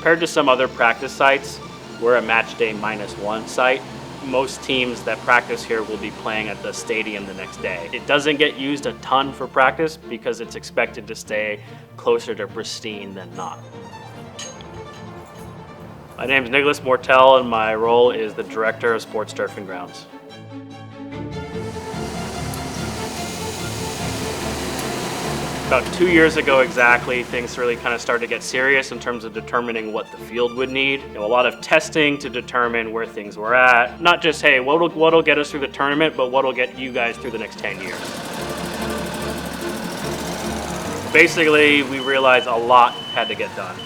Compared to some other practice sites, we're a Matchday -1 site. Most teams that practice here will be playing at the stadium the next day. It doesn't get used a ton for practice because it's expected to stay closer to pristine than not. My name is Nicholas Mortel and my role is the Director of Sports Turf and Grounds. About 2 years ago exactly, things really kind of started to get serious in terms of determining what the field would need. A lot of testing to determine where things were at. Not just, hey, what'll get us through the tournament, but what'll get you guys through the next 10 years. Basically, we realized a lot had to get done.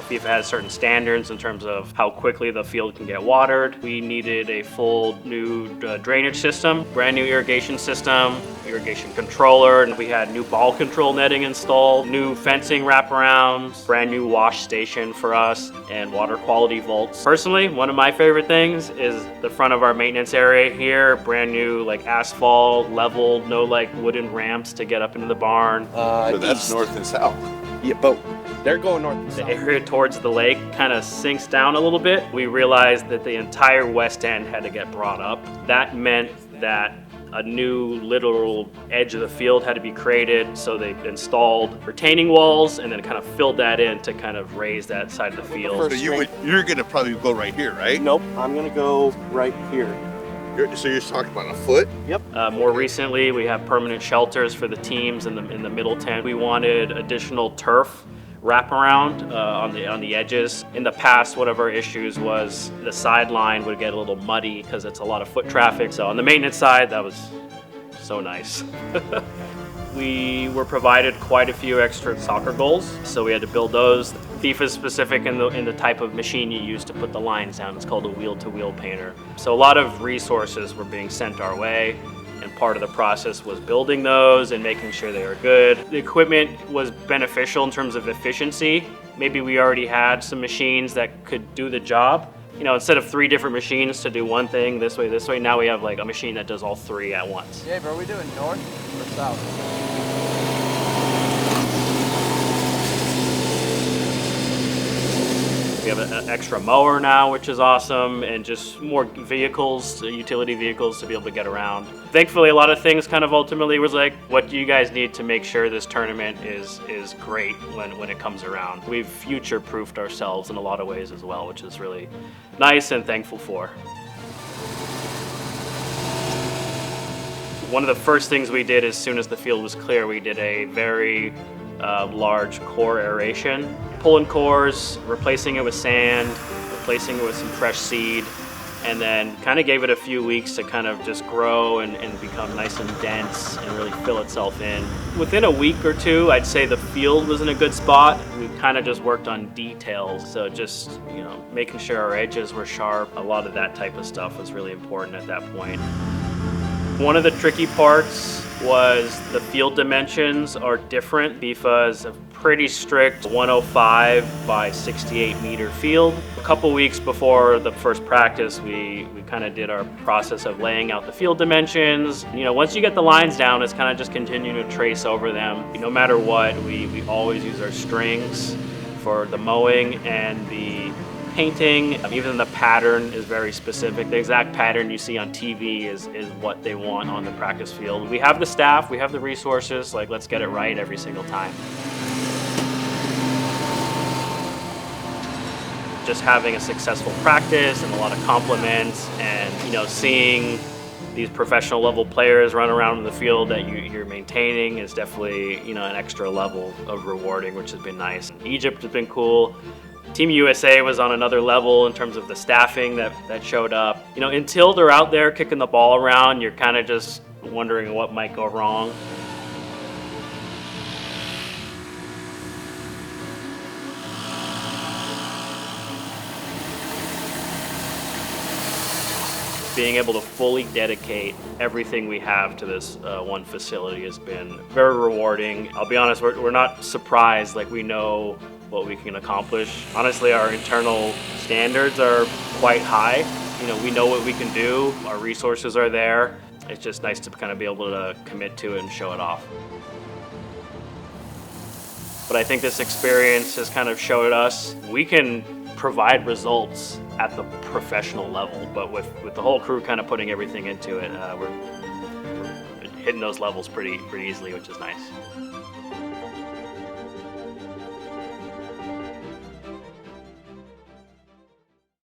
FIFA has certain standards in terms of how quickly the field can get watered. We needed a full new drainage system, brand new irrigation system, irrigation controller, and we had new ball control netting installed, new fencing wraparounds, brand new wash station for us, and water quality vaults. Personally, one of my favorite things is the front of our maintenance area here, brand new asphalt, leveled, no wooden ramps to get up into the barn. So that's north and south. Yeah, but they're going north and south. The area towards the lake kind of sinks down a little bit. We realized that the entire west end had to get brought up. That meant that a new literal edge of the field had to be created, so they installed retaining walls and then kind of filled that in to kind of raise that side of the field. So you're going to probably go right here, right? Nope, I'm going to go right here. So you're talking about a foot? Yep. More recently, we have permanent shelters for the teams in the middle tent. We wanted additional turf wraparound on the edges. In the past, one of our issues was the sideline would get a little muddy because it's a lot of foot traffic. So on the maintenance side, that was so nice. We were provided quite a few extra soccer goals, so we had to build those. FIFA is specific in the type of machine you use to put the lines down. It's called a wheel-to-wheel painter. So a lot of resources were being sent our way, and part of the process was building those and making sure they were good. The equipment was beneficial in terms of efficiency. Maybe we already had some machines that could do the job. Instead of 3 different machines to do one thing this way, now we have a machine that does all 3 at once. Dave, are we doing north or south? We have an extra mower now, which is awesome, and just more vehicles, utility vehicles to be able to get around. Thankfully, a lot of things kind of ultimately was what do you guys need to make sure this tournament is great when it comes around? We've future-proofed ourselves in a lot of ways as well, which is really nice and thankful for. One of the first things we did as soon as the field was clear, we did a very large core aeration. Pulling cores, replacing it with sand, replacing it with some fresh seed, and then kind of gave it a few weeks to kind of just grow and become nice and dense and really fill itself in. Within a week or two, I'd say the field was in a good spot. We kind of just worked on details, so just making sure our edges were sharp. A lot of that type of stuff was really important at that point. One of the tricky parts was the field dimensions are different. FIFA is a pretty strict 105 by 68 meter field. A couple weeks before the first practice, we kind of did our process of laying out the field dimensions. Once you get the lines down, it's kind of just continuing to trace over them. No matter what, we always use our strings for the mowing and the painting. Even the pattern is very specific. The exact pattern you see on TV is what they want on the practice field. We have the staff, we have the resources, let's get it right every single time. Just having a successful practice and a lot of compliments and, seeing these professional level players run around in the field that you're maintaining is definitely, an extra level of rewarding, which has been nice. Egypt has been cool. Team USA was on another level in terms of the staffing that showed up. Until they're out there kicking the ball around, you're kind of just wondering what might go wrong. Being able to fully dedicate everything we have to this one facility has been very rewarding. I'll be honest, we're not surprised, we know what we can accomplish. Honestly, our internal standards are quite high. We know what we can do, our resources are there. It's just nice to kind of be able to commit to it and show it off. But I think this experience has kind of showed us we can provide results at the professional level, but with the whole crew kind of putting everything into it, we're hitting those levels pretty easily, which is nice.